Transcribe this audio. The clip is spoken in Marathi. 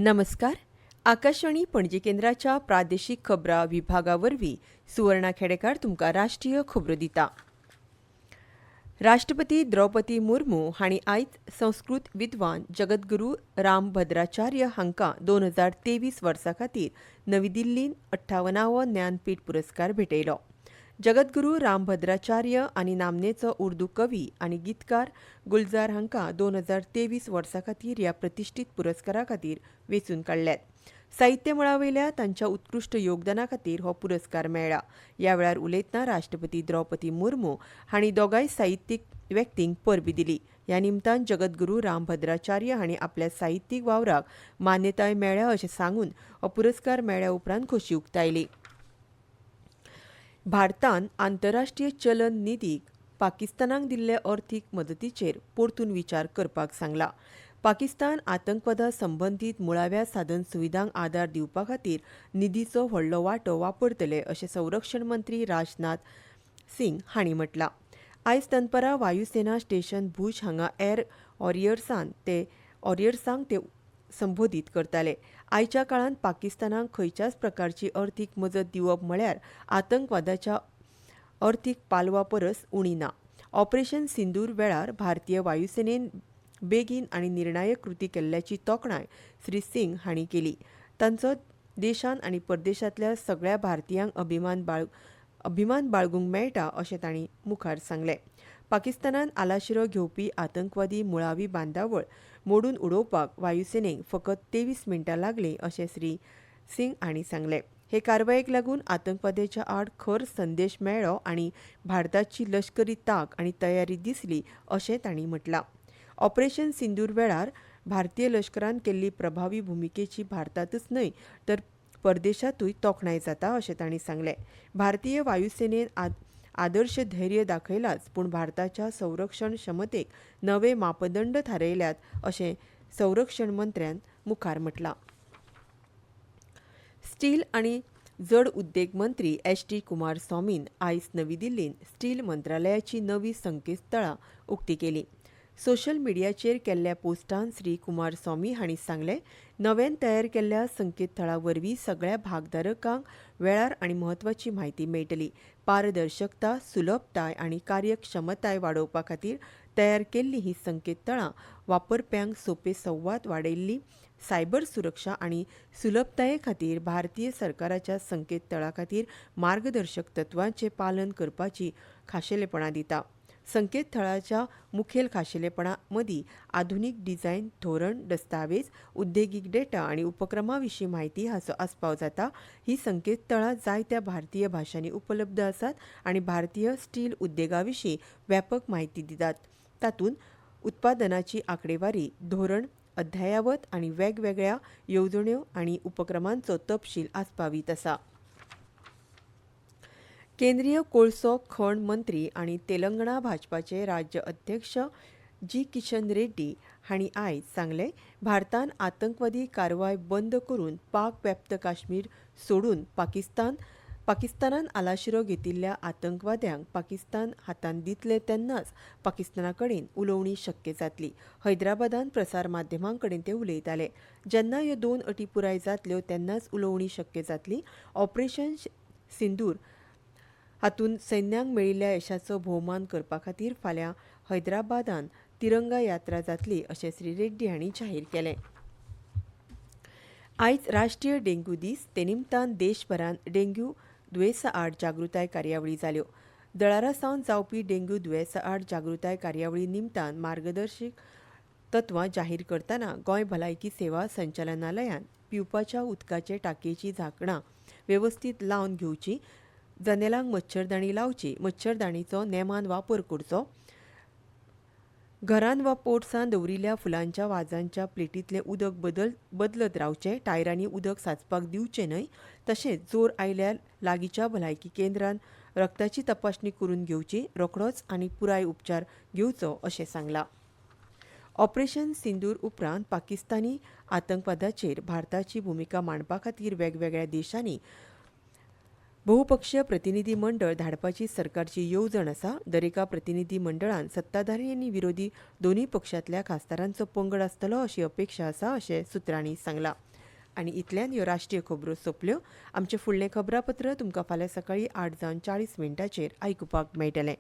नमस्कार. आकाशवाणी पणजी केंद्राच्या प्रादेशीक खबरां विभागावरवीं सुवर्णा खेडेकार तुमकां राष्ट्रीय खबरो दिता. राष्ट्रपती द्रौपदी मुर्मू हांणी आयज संस्कृत विद्वान जगद्गुरू रामभद्राचार्य हांकां 2023 वर्सा खातीर नवी दिल्लींत 58वो ज्ञानपीठ पुरस्कार भेटयलो. जगद्गुरू रामभद्राचार्य आनी नामनेचो उर्दू कवी आनी गीतकार गुलजार हांकां 2023 वर्सा खातीर ह्या प्रतिश्ठीत पुरस्कारा खातीर वेंचून काडल्यात. साहित्य मळावयल्या तांच्या उत्कृश्ट योगदाना खातीर हो पुरस्कार मेळ्ळा. ह्या वेळार उलयतना राष्ट्रपती द्रौपदी मुर्मू हांणी दोगांय साहित्यीक व्यक्तींक परबीं दिली. ह्या निमतान जगद्गुरू रामभद्राचार्य हांणी आपल्या साहित्यीक वावराक मान्यताय मेळ्ळ्या अशें सांगून हो पुरस्कार मेळ्ळ्या उपरांत खोशी उक्तायली. भारतान आंतरराष्ट्रीय चलन निधीक पाकिस्तानाक दिल्ले अर्थीक मदतीचेर परतून विचार करपाक सांगला. पाकिस्तान आतंकवादा संबंदीत मुळाव्या साधन सुविधांक आदार दिवपा खातीर निधीचो व्हडलो वांटो वापरतले अशें संरक्षण मंत्री राजनाथ सिंग हांणी म्हटलां. आयज दनपारां वायुसेना स्टेशन भूज हांगा एर ऑरियर्सांक ते संबोधीत करताले. आयच्या काळांत पाकिस्तानाक खंयच्याच प्रकारची अर्थीक मजत दिवप म्हळ्यार आतंकवादाच्या अर्थीक पालवा परस उणी ना. ऑपरेशन सिंदूर वेळार भारतीय वायुसेनेन बेगीन आनी निर्णायक कृती केल्ल्याची तोखणाय श्री सिंग हांणी केली. तांचो देशांत आनी परदेशांतल्या सगळ्या भारतीयांक अभिमान बाळगूंक मेळटा अशें तांणी मुखार सांगलें. पाकिस्तानान आलाशिरो घेवपी आतंकवादी मुळावी बांदावळ मोडून उडोवपाक वायुसेनेक फकत 23 मिण्टां लागलीं अशें श्री सिंग हांणी सांगलें. हे कारवायेक लागून आतंकवादाच्या आड खर संदेश मेळ्ळो आनी भारताची लश्करी तांक आनी तयारी दिसली अशें तांणी म्हटलां. ऑपरेशन सिंदूर वेळार भारतीय लश्करान केल्ली प्रभावी भुमिकेची भारतांतच न्हय तर परदेशांतूय तोखणाय जाता अशें तांणी सांगलें. भारतीय वायुसेनेन आदर्श धैर्य दाखयलाच पूण भारताच्या संरक्षण क्षमतेक नवे मापदंड थारयल्यात अशें संरक्षण मंत्र्यान मुखार म्हटलां. स्टील आनी जड उद्देग मंत्री एच.डी. कुमारस्वामीन आयज नवी दिल्लींत स्टील मंत्रालयाची नवी संकेतथळां उक्ती केली. सोशल मिडियाचेर केल्ल्या पोस्टान श्री कुमारस्वामी हांणी सांगलें, नव्यान तयार केल्ल्या संकेतथळा वरवीं सगळ्या भागधारकांक वेळार आनी म्हत्वाची म्हायती मेळटली. पारदर्शकता, सुलभताय आनी कार्यक्षमताय वाडोवपा खातीर तयार केल्लीं ही संकेतथळां वापरप्यांक सोपे संवाद वाडयल्ली सायबर सुरक्षा आनी सुलभताये खातीर भारतीय सरकाराच्या संकेतथळा खातीर मार्गदर्शक तत्वांचें पालन करपाची खाशेलेपणां दिता. संकेतथळाच्या मुखेल खाशेलेपणां मदीं आधुनीक डिझायन, धोरण, दस्तावेज, उद्देगीक डेटा आनी उपक्रमां विशीं म्हायती हाचो आस्पाव जाता. ही संकेतथळां जायत्या भारतीय भाशांनी उपलब्ध आसात आनी भारतीय स्टील उद्देगा विशीं व्यापक म्हायती दितात. तातूंत उत्पादनाची आंकडेवारी, धोरण, अध्यायावत आनी वेगवेगळ्या येवजण्यो आनी उपक्रमांचो तपशील आस्पावीत आसा. केंद्रीय कोळसो खण मंत्री आनी तेलंगणा भाजपाचे राज्य अध्यक्ष जी. किशन रेड्डी हांणी आयज सांगलें, भारतान आतंकवादी कारवाय बंद करून पाक व्याप्त काश्मीर सोडून पाकिस्तानान आलाशिरो घेतिल्ल्या आतंकवाद्यांक पाकिस्तान हातांत दितले तेन्नाच पाकिस्ताना कडेन उलोवणी शक्य जातली. हैदराबादान प्रसार माध्यमां कडेन ते उलयताले. जेन्ना ह्यो 2 अटी पुराय जातल्यो तेन्नाच उलोवणी शक्य जातली. ऑपरेशन सिंदूर हातूंत सैन्यांक मेळिल्ल्या यशाचो भोवमान करपा खातीर फाल्यां हैदराबादान तिरंगा यात्रा जातली अशें श्री रेड्डी हांणी जाहीर केलें. आयज राष्ट्रीय डेंग्यू दीस. ते निमतान देशभरांत डेंग्यू दुयेंसा आड जागृताय कार्यावळी जाल्यो. दळारा सावन जावपी डेंग्यू दुयेंसा आड जागृताय कार्यावळी निमतान मार्गदर्शक तत्वां जाहीर करतना गोंय भलायकी सेवा संचालनालयान पिवपाच्या उदकाचे टाकयेची झांकणां वेवस्थीत लावन घेवची, जनेलांक मच्छरदाणी लावची, मच्छरदाणीचो नेमान वापर करचो, घरांत वा पोरसांत दवरिल्ल्या फुलांच्या वाजांच्या प्लेटींतलें उदक बदलत रावचें, टायरांनी उदक साचपाक दिवचें न्हय, तशेंच जोर आयल्यार लागींच्या भलायकी केंद्रान रक्ताची तपासणी करून घेवची, रोखडोच आनी पुराय उपचार घेवचो अशें सांगलां. ऑपरेशन सिंदूर उपरांत पाकिस्तानी आतंकवादाचेर भारताची भुमिका मांडपा खातीर वेगवेगळ्या देशांनी बहुपक्षीय प्रतिनिधी मंडळ धाडपाची सरकारची येवजण आसा. दरेका प्रतिनिधी मंडळान सत्ताधारी आनी विरोधी दोनूय पक्षांतल्या खासदारांचो पंगड आसतलो अशी अपेक्षा आसा अशें सुत्रांनी सांगलां. आनी इतल्यान ह्यो राष्ट्रीय खबरो सोंपल्यो. आमचे फुडलें खबरापत्र तुमकां फाल्यां सकाळीं 8:40 आयकुपाक मेळटलें.